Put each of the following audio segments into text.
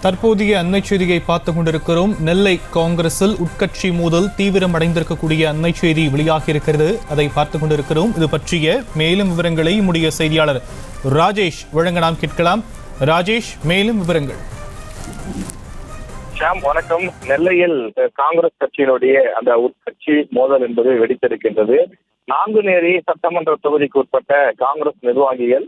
தற்போதைய அண்மை செய்தியை பார்த்துக் கொண்டிருக்கிறோம். நெல்லை காங்கிரஸில் உட்கட்சி மோதல் தீவிரம் அடைந்திருக்கக்கூடிய அண்மை செய்தி வெளியாகி இருக்கிறது. அதை பார்த்துக் கொண்டிருக்கிறோம். இது பற்றிய மேலும் விவரங்களை நம்முடைய செய்தியாளர் ராஜேஷ் வழங்க நாம் கேட்கலாம். ராஜேஷ், மேலும் விவரங்கள். வணக்கம். நெல்லையில் காங்கிரஸ் கட்சியினுடைய அந்த உட்கட்சி மோதல் என்பது வெடித்திருக்கின்றது. நாங்குநேரி சட்டமன்ற தொகுதிக்கு உட்பட்ட காங்கிரஸ் நிர்வாகிகள்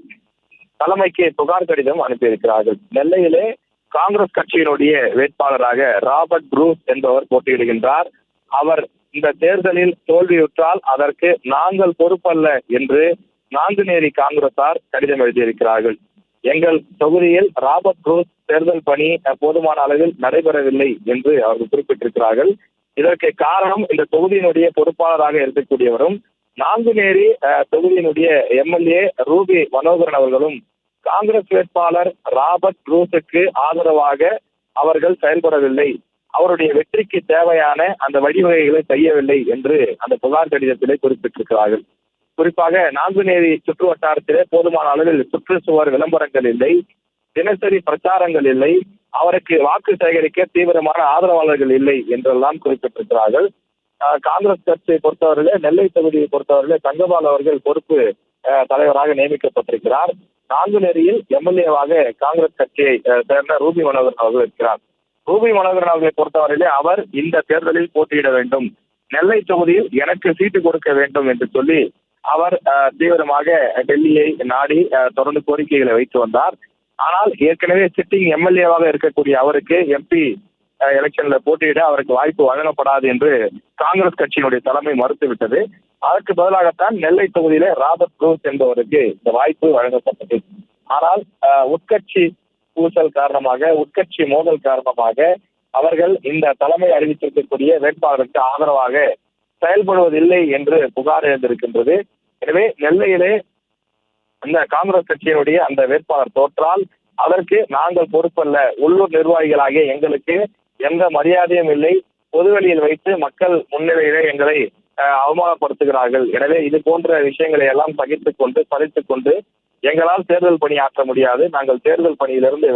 தலைமைக்கு புகார் கடிதம் அனுப்பியிருக்கிறார்கள். நெல்லையிலே காங்கிரஸ் கட்சியினுடைய வேட்பாளராக ராபர்ட் ப்ரூஸ் என்பவர் போட்டியிடுகின்றார். அவர் இந்த தேர்தலில் தோல்வியுற்றால் அதற்கு நாங்கள் பொறுப்பல்ல என்று நாங்குநேரி காங்கிரசார் கடிதம் எழுதியிருக்கிறார்கள். எங்கள் தொகுதியில் ராபர்ட் ப்ரூஸ் தேர்தல் பணி போதுமான அளவில் நடைபெறவில்லை என்று அவர்கள் குறிப்பிட்டிருக்கிறார்கள். இதற்கு காரணம் இந்த தொகுதியினுடைய பொறுப்பாளராக இருக்கக்கூடியவரும் நாங்குநேரி தொகுதியினுடைய எம்எல்ஏ ரூபி மனோகரன் அவர்களும் காங்கிரஸ் வேட்பாளர் ராபர்ட் ப்ரூஸுக்கு ஆதரவாக அவர்கள் செயல்படவில்லை, அவருடைய வெற்றிக்கு தேவையான அந்த வழிவகைகளை செய்யவில்லை என்று அந்த புகார் கடிதத்திலே குறிப்பிட்டிருக்கிறார்கள். குறிப்பாக நாங்குநேரி சுற்று வட்டாரத்திலே போதுமான அளவில் சுற்றுச்சுவர் விளம்பரங்கள் இல்லை, தினசரி பிரச்சாரங்கள் இல்லை, அவருக்கு வாக்கு சேகரிக்க தீவிரமான ஆதரவாளர்கள் இல்லை என்றெல்லாம் குறிப்பிட்டிருக்கிறார்கள். காங்கிரஸ் கட்சியை பொறுத்தவரையிலே, நெல்லை தொகுதியை பொறுத்தவரையிலே தங்கபால் அவர்கள் பொறுப்பு தலைவராக நியமிக்கப்பட்டிருக்கிறார். நாங்குநேரியில் எம்எல்ஏவாக காங்கிரஸ் கட்சியை சேர்ந்த ரூபி மனோகரன் அவர்கள் இருக்கிறார். ரூபி மனோகரன் அவர்களை பொறுத்தவரையிலே அவர் இந்த தேர்தலில் போட்டியிட வேண்டும், நெல்லை தொகுதியில் எனக்கு சீட்டு கொடுக்க வேண்டும் என்று சொல்லி அவர் தீவிரமாக டெல்லியை நாடி தொடர்ந்து கோரிக்கைகளை வைத்து வந்தார். ஆனால் ஏற்கனவே சிட்டிங் எம்எல்ஏவாக இருக்கக்கூடிய அவருக்கு எம்பி எலெக்ஷன்ல போட்டியிட அவருக்கு வாய்ப்பு வழங்கப்படாது என்று காங்கிரஸ் கட்சியினுடைய தலைமை மறுத்துவிட்டது. அதற்கு பதிலாகத்தான் நெல்லை தொகுதியில ராபர்ட் ப்ரூஸ் என்பவருக்கு இந்த வாய்ப்பு வழங்கப்பட்டது. ஆனால் உட்கட்சி பூசல் காரணமாக, உட்கட்சி மோதல் காரணமாக அவர்கள் இந்த தலைமை அறிவித்திருக்கக்கூடிய வேட்பாளருக்கு ஆதரவாக செயல்படுவதில்லை என்று புகார் எழுந்திருக்கின்றது. எனவே நெல்லையிலே இந்த காங்கிரஸ் கட்சியினுடைய அந்த வேட்பாளர் தோற்றால் அதற்கு நாங்கள் பொறுப்பல்ல, உள்ளூர் நிர்வாகிகளாகிய எங்களுக்கு எந்த மரியாதையும் இல்லை, பொதுவெளியில் வைத்து மக்கள் முன்னிலையிலே எங்களை அவமானப்படுத்துகிறார்கள். எனவே இது போன்ற விஷயங்களை எல்லாம் பறித்துக் கொண்டு எங்களால் தேர்தல் பணி ஆற்ற முடியாது, நாங்கள் தேர்தல் பணியிலிருந்து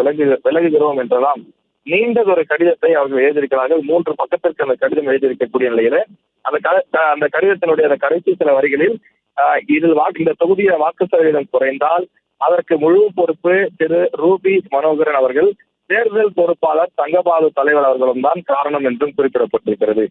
விலகுகிறோம் என்றெல்லாம் நீண்டதொரு கடிதத்தை அவர்கள் எழுதியிருக்கிறார்கள். 3 பக்கத்திற்கு அந்த கடிதம் எழுதியிருக்கக்கூடிய நிலையில அந்த கடிதத்தினுடைய அந்த கடைசி சில வரிகளில் இதில் இந்த தொகுதிய வாக்கு சதவீதம் குறைந்தால் அதற்கு முழு பொறுப்பு திரு ரூபி மனோகரன் அவர்கள், தேர்தல் பொறுப்பாளர் தங்கபாலு தலைவர் அவர்களும் தான் காரணம் என்றும் குறிப்பிடப்பட்டிருக்கிறது.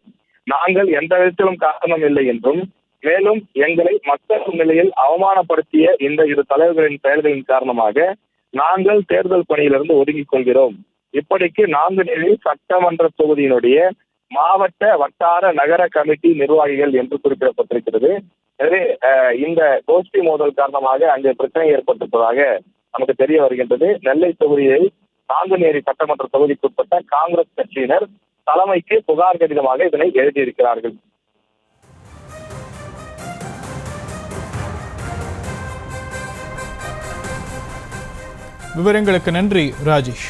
நாங்கள் எந்த விதத்திலும் காரணம் இல்லை என்றும், மேலும் எங்களை மக்கள் நிலையில் அவமானப்படுத்திய இந்த 2 தலைவர்களின் செயல்களின் காரணமாக நாங்கள் தேர்தல் பணியிலிருந்து ஒதுங்கிக் கொள்கிறோம். இப்படிக்கு நாங்குநேரி சட்டமன்ற தொகுதியினுடைய மாவட்ட வட்டார நகர கமிட்டி நிர்வாகிகள் என்று குறிப்பிடப்பட்டிருக்கிறது. எனவே இந்த கோஷ்டி மோதல் காரணமாக அங்கே பிரச்சனை ஏற்பட்டிருப்பதாக நமக்கு தெரிய வருகின்றது. நெல்லை தொகுதியில் நாங்குநேரி சட்டமன்ற தொகுதிக்குட்பட்ட காங்கிரஸ் கட்சியினர் தலைமைக்கு புகார் கடிதமாக இதனை எழுதியிருக்கிறார்கள். விவரங்களுக்கு நன்றி ராஜேஷ்.